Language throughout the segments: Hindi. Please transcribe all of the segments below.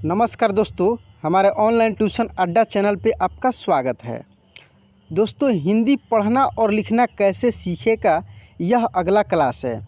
नमस्कार दोस्तों, हमारे ऑनलाइन ट्यूशन अड्डा चैनल पे आपका स्वागत है। दोस्तों, हिंदी पढ़ना और लिखना कैसे सीखेगा, यह अगला क्लास है।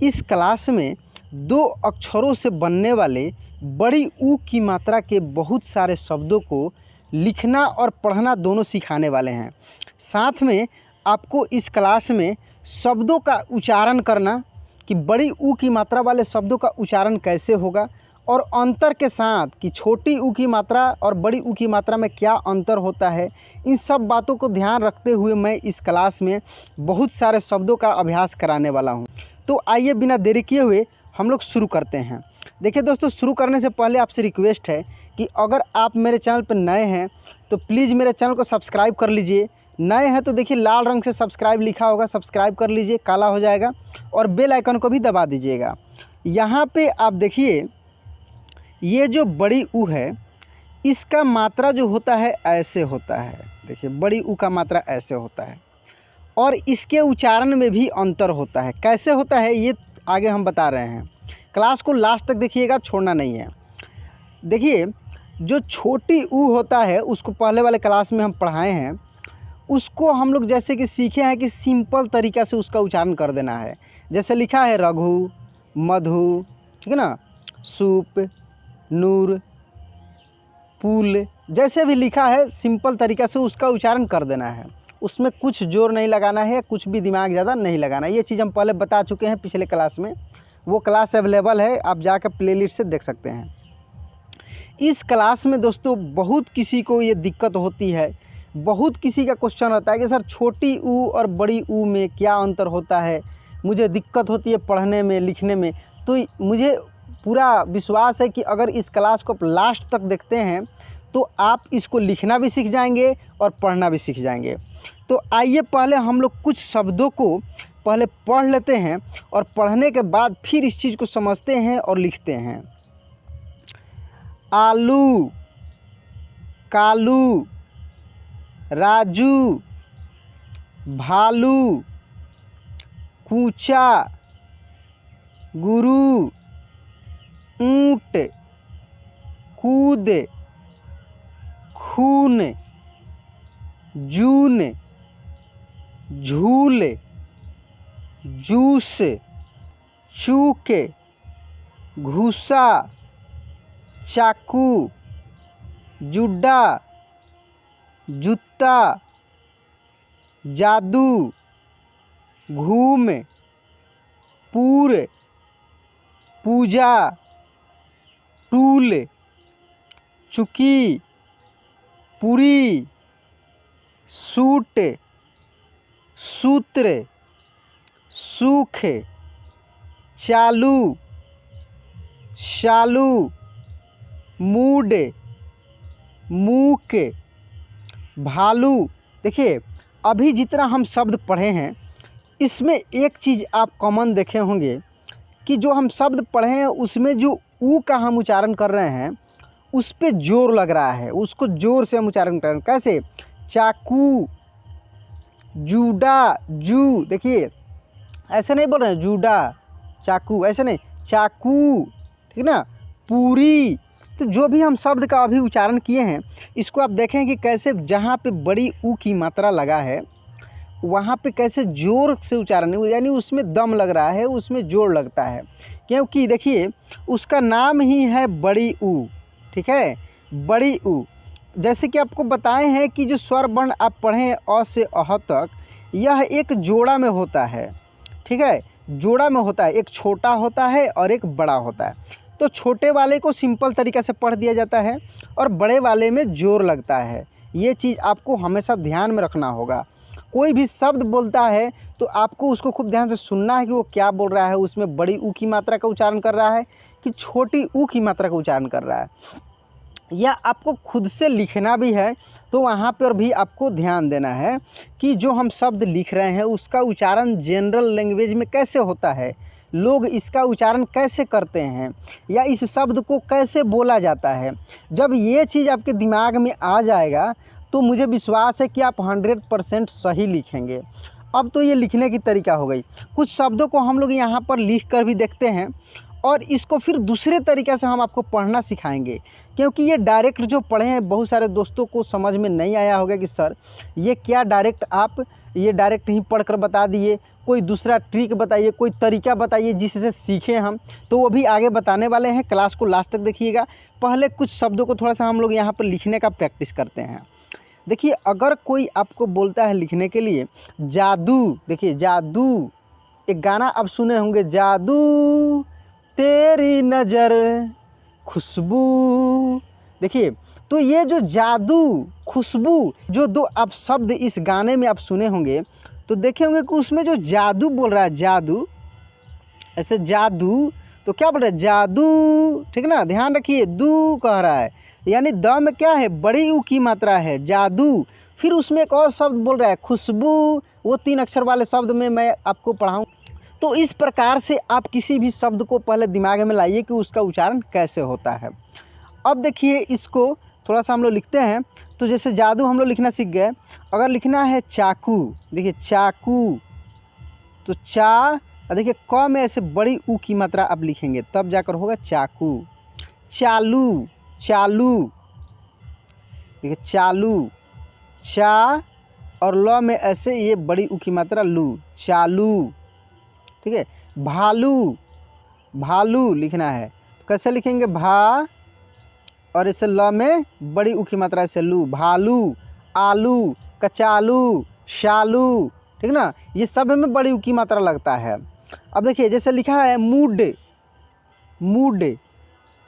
इस क्लास में दो अक्षरों से बनने वाले बड़ी ऊ की मात्रा के बहुत सारे शब्दों को लिखना और पढ़ना दोनों सिखाने वाले हैं। साथ में आपको इस क्लास में शब्दों का उच्चारण करना कि बड़ी ऊ की मात्रा वाले शब्दों का उच्चारण कैसे होगा और अंतर के साथ कि छोटी ऊ की मात्रा और बड़ी ऊ की मात्रा में क्या अंतर होता है, इन सब बातों को ध्यान रखते हुए मैं इस क्लास में बहुत सारे शब्दों का अभ्यास कराने वाला हूं। तो आइए बिना देरी किए हुए हम लोग शुरू करते हैं। देखिए दोस्तों, शुरू करने से पहले आपसे रिक्वेस्ट है कि अगर आप मेरे चैनल पर नए हैं तो प्लीज़ मेरे चैनल को सब्सक्राइब कर लीजिए। नए हैं तो देखिए लाल रंग से सब्सक्राइब लिखा होगा, सब्सक्राइब कर लीजिए, काला हो जाएगा, और बेल आइकन को भी दबा दीजिएगा। यहाँ पे आप देखिए, ये जो बड़ी ऊ है इसका मात्रा जो होता है ऐसे होता है। देखिए, बड़ी ऊ का मात्रा ऐसे होता है और इसके उच्चारण में भी अंतर होता है। कैसे होता है ये आगे हम बता रहे हैं। क्लास को लास्ट तक देखिएगा, छोड़ना नहीं है। देखिए, जो छोटी ऊ होता है उसको पहले वाले क्लास में हम पढ़ाए हैं। उसको हम लोग जैसे कि सीखे हैं कि सिंपल तरीक़ा से उसका उच्चारण कर देना है। जैसे लिखा है रघु, मधु, ठीक है ना, सूप, नूर, पुल, जैसे भी लिखा है सिंपल तरीक़ा से उसका उच्चारण कर देना है। उसमें कुछ जोर नहीं लगाना है, कुछ भी दिमाग ज़्यादा नहीं लगाना है। ये चीज़ हम पहले बता चुके हैं पिछले क्लास में, वो क्लास अवेलेबल है, आप जाकर प्लेलिस्ट से देख सकते हैं। इस क्लास में दोस्तों बहुत किसी को ये दिक्कत होती है, बहुत किसी का क्वेश्चन होता है कि सर छोटी ऊ और बड़ी ऊ में क्या अंतर होता है, मुझे दिक्कत होती है पढ़ने में, लिखने में। तो मुझे पूरा विश्वास है कि अगर इस क्लास को आप लास्ट तक देखते हैं तो आप इसको लिखना भी सीख जाएंगे और पढ़ना भी सीख जाएंगे। तो आइए पहले हम लोग कुछ शब्दों को पहले पढ़ लेते हैं और पढ़ने के बाद फिर इस चीज़ को समझते हैं और लिखते हैं। आलू, कालू, राजू, भालू, कूचा, गुरु, ऊंट, कूद, खून, जून, झूल, जूस, चूक, घुसा, चाकू, जुड्डा, जूता, जादू, घूम, पूर, पूजा, टूल, चुकी, पूरी, सूट, सूत्र, सूख, चालू, शालू, मूड, मूक, भालू। देखिए, अभी जितना हम शब्द पढ़े हैं इसमें एक चीज़ आप कॉमन देखे होंगे कि जो हम शब्द पढ़े हैं उसमें जो ऊ का हम उच्चारण कर रहे हैं उस पे जोर लग रहा है, उसको जोर से हम उच्चारण कर रहे हैं। कैसे? चाकू, जूडा, जू, देखिए ऐसे नहीं बोल रहे हैं जूडा चाकू, ऐसे नहीं, चाकू, ठीक है ना, पूरी। तो जो भी हम शब्द का अभी उच्चारण किए हैं इसको आप देखें कि कैसे जहाँ पे बड़ी ऊ की मात्रा लगा है वहाँ पे कैसे जोर से उच्चारण, यानी उसमें दम लग रहा है, उसमें जोर लगता है। क्योंकि देखिए उसका नाम ही है बड़ी ऊ, ठीक है, बड़ी ऊ। जैसे कि आपको बताए हैं कि जो स्वर वर्ण आप पढ़ें अ से अह तक, यह एक जोड़ा में होता है, ठीक है, जोड़ा में होता है। एक छोटा होता है और एक बड़ा होता है। तो छोटे वाले को सिंपल तरीक़े से पढ़ दिया जाता है और बड़े वाले में जोर लगता है। ये चीज़ आपको हमेशा ध्यान में रखना होगा। कोई भी शब्द बोलता है तो आपको उसको खूब ध्यान से सुनना है कि वो क्या बोल रहा है, उसमें बड़ी ऊ की मात्रा का उच्चारण कर रहा है कि छोटी ऊ की मात्रा का उच्चारण कर रहा है, या आपको खुद से लिखना भी है तो वहाँ पर भी आपको ध्यान देना है कि जो हम शब्द लिख रहे हैं उसका उच्चारण जनरल लैंग्वेज में कैसे होता है, लोग इसका उच्चारण कैसे करते हैं, या इस शब्द को कैसे बोला जाता है। जब ये चीज़ आपके दिमाग में आ जाएगा तो मुझे विश्वास है कि आप 100% सही लिखेंगे। अब तो ये लिखने की तरीका हो गई। कुछ शब्दों को हम लोग यहाँ पर लिख कर भी देखते हैं और इसको फिर दूसरे तरीक़े से हम आपको पढ़ना सिखाएंगे, क्योंकि ये डायरेक्ट जो पढ़े हैं बहुत सारे दोस्तों को समझ में नहीं आया होगा कि सर ये क्या डायरेक्ट आप ये डायरेक्ट ही पढ़ कर बता दिए, कोई दूसरा ट्रिक बताइए, कोई तरीका बताइए जिससे सीखें हम। तो वो भी आगे बताने वाले हैं, क्लास को लास्ट तक देखिएगा। पहले कुछ शब्दों को थोड़ा सा हम लोग यहाँ पर लिखने का प्रैक्टिस करते हैं। देखिए, अगर कोई आपको बोलता है लिखने के लिए जादू, देखिए जादू, एक गाना आप सुने होंगे, जादू तेरी नज़र खुशबू। देखिए, तो ये जो जादू खुशबू जो दो आप शब्द इस गाने में आप सुने होंगे, तो देखे होंगे कि उसमें जो जादू बोल रहा है, जादू ऐसे जादू, तो क्या बोल रहा है, जादू, ठीक ना, ध्यान रखिए, दू कह रहा है, यानी द में क्या है, बड़ी ऊ की मात्रा है, जादू। फिर उसमें एक और शब्द बोल रहा है खुशबू, वो 3 अक्षर वाले शब्द में मैं आपको पढ़ाऊँ। तो इस प्रकार से आप किसी भी शब्द को पहले दिमाग में लाइए कि उसका उच्चारण कैसे होता है। अब देखिए, इसको थोड़ा सा हम लोग लिखते हैं। तो जैसे जादू हम लोग लिखना सीख गए, अगर लिखना है चाकू, देखिए चाकू, तो चा, देखिए क में ऐसे बड़ी ऊ की मात्रा आप लिखेंगे तब जाकर होगा चाकू। चालू, चालू, देखिए चालू, चा और ल में ऐसे ये बड़ी ऊ की मात्रा लू, चालू, ठीक है। भालू, भालू लिखना है, कैसे लिखेंगे, भा और इसे ल में बड़ी ऊ की मात्रा से लू, भालू। आलू, कचालू, शालू, ठीक ना, ये सब में बड़ी ऊ की मात्रा लगता है। अब देखिए, जैसे लिखा है मूड, मूड,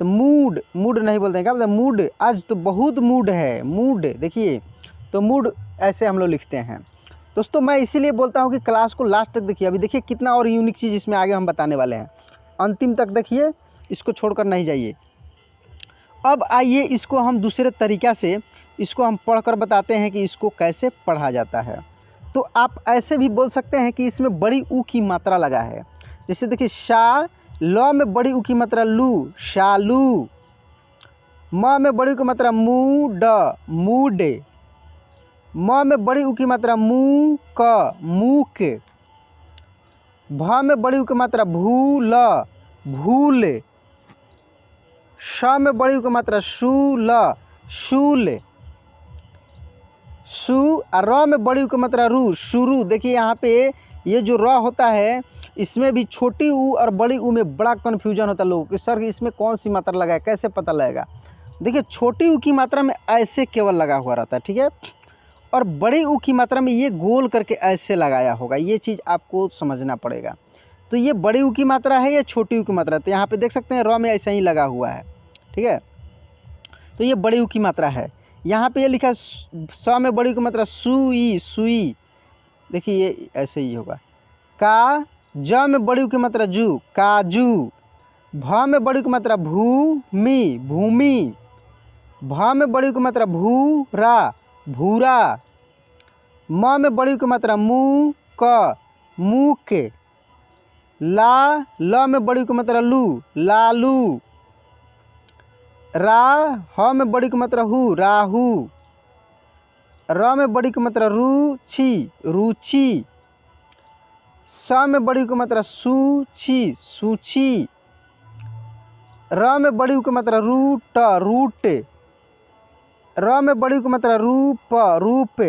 तो मूड, मूड नहीं बोलते हैं, क्या बोलते हैं, मूड, आज तो बहुत मूड है, मूड, देखिए, तो मूड ऐसे हम लोग लिखते हैं। दोस्तों, मैं इसीलिए बोलता हूँ कि क्लास को लास्ट तक देखिए। अभी देखिए कितना और यूनिक चीज़ इसमें आगे हम बताने वाले हैं, अंतिम तक देखिए, इसको छोड़कर नहीं जाइए। अब आइए, इसको हम दूसरे तरीक़ा से इसको हम पढ़कर बताते हैं कि इसको कैसे पढ़ा जाता है। तो आप ऐसे भी बोल सकते हैं कि इसमें बड़ी ऊ की मात्रा लगा है। जैसे देखिए, शा, ल में बड़ी ऊ की मात्रा लू, शालू। म में बड़ी ऊ की मात्रा मू, ड, मूड। म में बड़ी ऊ की मात्रा मू, क, मूक। भ में बड़ी ऊ की मात्रा भू, ल, भूल। श में बड़ी ऊ की मात्रा शू, ल, शूल। सु और र में बड़ी ऊ की मात्रा रू, शुरू। देखिए यहाँ पे ये जो र होता है, इसमें भी छोटी ऊ और बड़ी ऊ में बड़ा कन्फ्यूजन होता है लोगों को, सर इसमें कौन सी मात्रा लगा है, कैसे पता लगेगा। देखिए, छोटी ऊ की मात्रा में ऐसे केवल लगा हुआ रहता है, ठीक है, और बड़ी ऊ की मात्रा में ये गोल करके ऐसे लगाया होगा, ये चीज़ आपको समझना पड़ेगा। तो ये बड़ी ऊ की मात्रा है, ये छोटी ऊ की मात्रा है। तो यहाँ पे देख सकते हैं र में ऐसा ही लगा हुआ है, ठीक है, तो ये बड़ी ऊ की मात्रा है। यहाँ पे ये लिखा है स में बड़ी ऊ की मात्रा सुई, सुई, देखिए ये ऐसे ही होगा। का, ज में बड़ी ऊ की मात्रा जू, काजू। भ में बड़ी ऊ की मात्रा भूमि, भूमि। भ में बड़ी ऊ की मात्रा भूरा, भूरा। म में बड़ी ऊ की मात्रा मू, क, मूक। ला, ल में बड़ी ऊ की मात्रा लू, लालू। रा, ह में बड़ी की मात्रा हु, राहु। र में बड़ी की मात्रा रुचि, रुचि। स में बड़ी की मात्रा सूची, सूची। र में बड़ी की मात्रा रूट, रूट। र में बड़ी की मात्रा रूप, रूप।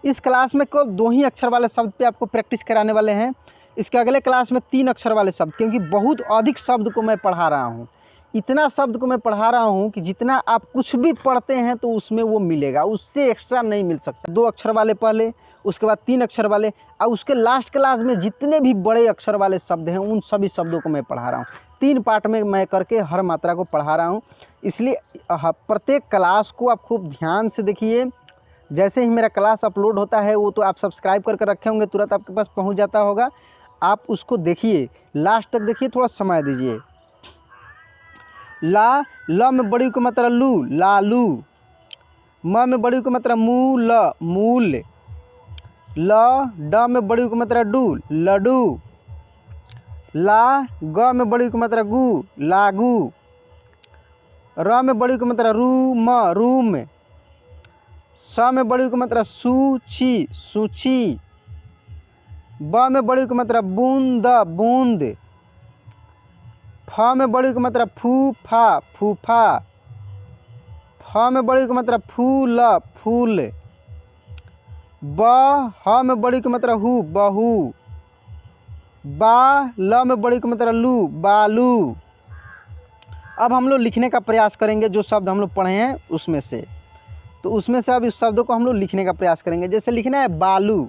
इस क्लास में केवल 2 ही अक्षर वाले शब्द पे आपको प्रैक्टिस कराने वाले हैं। इसके अगले क्लास में 3 अक्षर वाले शब्द, क्योंकि बहुत अधिक शब्द को मैं पढ़ा रहा हूँ। इतना शब्द को मैं पढ़ा रहा हूँ कि जितना आप कुछ भी पढ़ते हैं तो उसमें वो मिलेगा, उससे एक्स्ट्रा नहीं मिल सकता। 2 अक्षर वाले पहले, उसके बाद 3 अक्षर वाले, और उसके लास्ट क्लास में जितने भी बड़े अक्षर वाले शब्द हैं उन सभी शब्दों को मैं पढ़ा रहा हूँ। 3 पार्ट में मैं करके हर मात्रा को पढ़ा रहा हूँ। इसलिए प्रत्येक क्लास को आप खूब ध्यान से देखिए। जैसे ही मेरा क्लास अपलोड होता है वो तो आप सब्सक्राइब करके रखे होंगे, तुरंत आपके पास पहुँच जाता होगा। आप उसको देखिए, लास्ट तक देखिए, थोड़ा समय दीजिए। ला, ल में बड़ी की मात्रा लू, लालू। म में बड़ी की मात्रा मूल, मूल। ल, ड में बड़ी की मात्रा डू, लडू। ला, ग में बड़ी की मात्रा गु, लागू। र में बड़ी की मात्रा रूम, रूम। स में बड़ी की मात्रा सूची, सूची। ब में बड़ी की मात्रा बूंद, बूंद। फ में बड़ी की मात्रा फू फा फूफा। फ में बड़ी की मात्रा फूल फूल। ब ह में बड़ी की मात्रा हु बहू। बा ल में बड़ी की मात्रा लू बालू। अब हम लोग लिखने का प्रयास करेंगे जो शब्द हम लोग पढ़े हैं उसमें से। तो उसमें से अब इस शब्दों को हम लोग लिखने का प्रयास करेंगे। जैसे लिखना है बालू,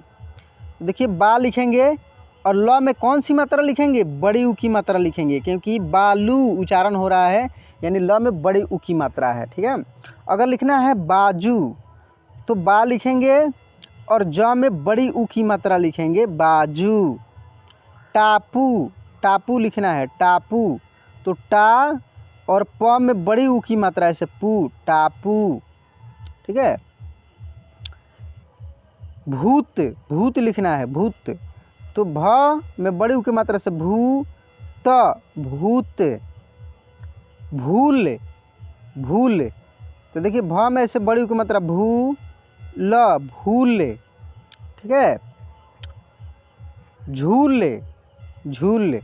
देखिए बा लिखेंगे और ल में कौन सी मात्रा लिखेंगे, बड़ी ऊ की मात्रा लिखेंगे, क्योंकि बालू उच्चारण हो रहा है यानी ल में बड़ी ऊ की मात्रा है। ठीक है। अगर लिखना है बाजू तो बा लिखेंगे और ज में बड़ी ऊ की मात्रा लिखेंगे बाजू। टापू, टापू लिखना है टापू तो टा और प में बड़ी ऊ की मात्रा है पू टापू। ठीक है। भूत, भूत लिखना है भूत तो भ में बड़ी ऊ की मात्रा से भू त भूत। भूल, भूल तो देखिए भ में ऐसे बड़ी ऊ की मात्रा भू ल भूल। ठीक है। झूल, झूल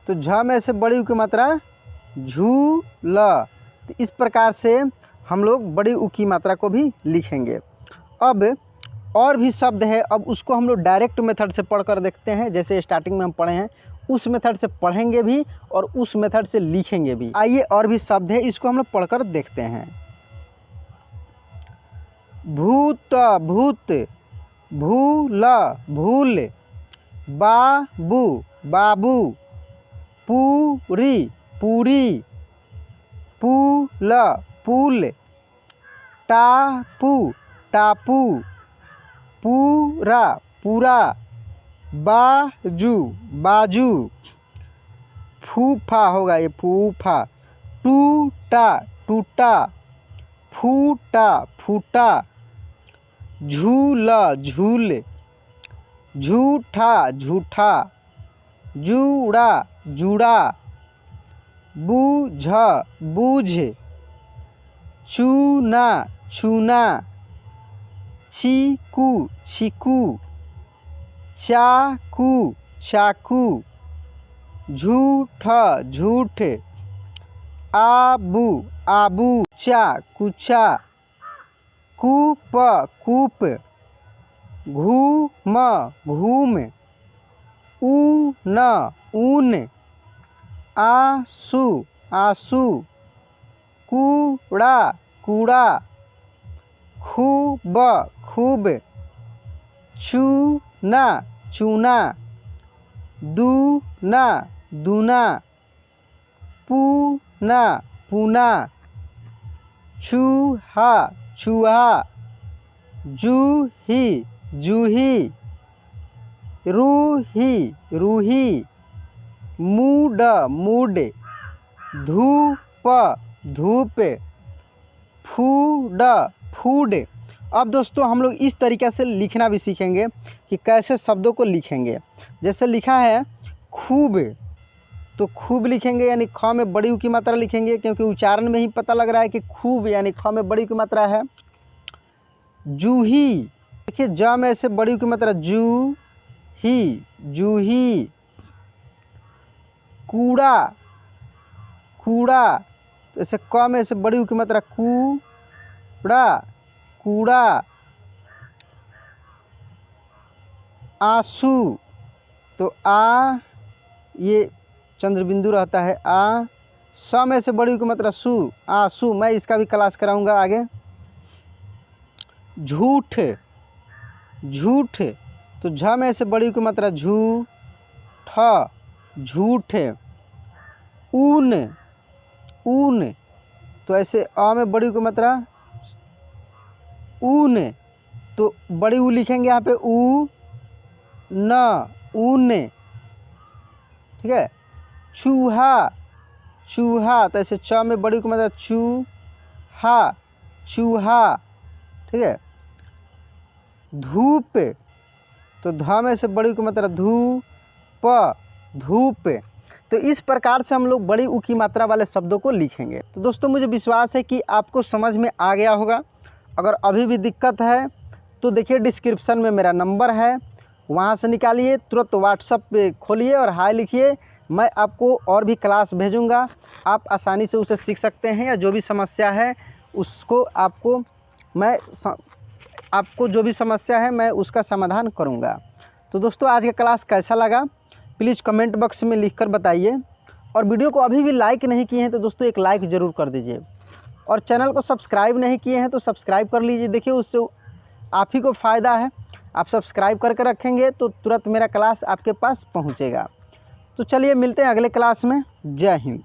तो झ में ऐसे बड़ी ऊ की मात्रा झू ल। तो इस प्रकार से हम लोग बड़ी ऊ की मात्रा को भी लिखेंगे। अब और भी शब्द है, अब उसको हम लोग डायरेक्ट मेथड से पढ़कर देखते हैं। जैसे स्टार्टिंग में हम पढ़े हैं उस मेथड से पढ़ेंगे भी और उस मेथड से लिखेंगे भी। आइए और भी शब्द है इसको हम लोग पढ़कर देखते हैं। भूत भूत, भूल भूल। बाबू बाबू। पूरी पूरी। Pool pool. टापू टापू। पूरा पूरा। बाजू बाजू। फूफा होगा ये फूफा। टूटा टूटा। फूटा फूटा। झूला झूल। झूठा झूठा। जूड़ा जूड़ा। बूझ बूझ। चूना चूना। चीकू चीकू। चाकू चाकू। झूठ झूठ। आबू आबू। चा कुचा। कूप कूप। घूम घूम। ऊन ऊन। आंसू आंसू। कूड़ा कूड़ा। खूब खूब। चूना चूना। दूना दूना। पूना पूना। चूहा चूहा। जूही जूही। रूही रूही। Mood mood. धूप धूप। Food food. अब दोस्तों हम लोग इस तरीक़े से लिखना भी सीखेंगे कि कैसे शब्दों को लिखेंगे। जैसे लिखा है खूब तो खूब लिखेंगे यानी ख में बड़ी ऊ की मात्रा लिखेंगे, क्योंकि उच्चारण में ही पता लग रहा है कि खूब यानी ख में बड़ी ऊ की मात्रा है। जूही देखिए ज में ऐसे बड़ी ऊ की मात्रा जू ही जूही। कूड़ा कूड़ा ऐसे क में ऐसे बड़ी ऊ की मात्रा कूड़ा कूड़ा। आंसू तो आ ये चंद्रबिंदु रहता है आ। स में से बड़ी ऊ की मात्रा सु आंसू। मैं इसका भी क्लास कराऊंगा आगे। झूठ झूठ तो झ में से बड़ी ऊ की मात्रा झू ठ झूठ। ऊन ऊन तो ऐसे अ में बड़ी ऊ की मात्रा ऊन तो बड़ी ऊ लिखेंगे यहाँ पे ऊ न ऊन। ठीक है। चूहा चूहा तो ऐसे च में बड़ी ऊ की मात्रा चूहा चूहा। ठीक है। धूप तो ध में से बड़ी ऊ की मात्रा धूप धूप। तो इस प्रकार से हम लोग बड़ी ऊ की मात्रा वाले शब्दों को लिखेंगे। तो दोस्तों मुझे विश्वास है कि आपको समझ में आ गया होगा। अगर अभी भी दिक्कत है तो देखिए डिस्क्रिप्शन में मेरा नंबर है, वहाँ से निकालिए, तुरंत व्हाट्सएप पे खोलिए और हाय लिखिए, मैं आपको और भी क्लास भेजूँगा, आप आसानी से उसे सीख सकते हैं, या जो भी समस्या है उसको आपको जो भी समस्या है मैं उसका समाधान करूँगा। तो दोस्तों आज का क्लास कैसा लगा प्लीज़ कमेंट बॉक्स में लिखकर बताइए, और वीडियो को अभी भी लाइक नहीं किए हैं तो दोस्तों एक लाइक ज़रूर कर दीजिए, और चैनल को सब्सक्राइब नहीं किए हैं तो सब्सक्राइब कर लीजिए। देखिए उससे आप ही को फ़ायदा है, आप सब्सक्राइब करके रखेंगे तो तुरंत मेरा क्लास आपके पास पहुंचेगा। तो चलिए मिलते हैं अगले क्लास में। जय हिंद।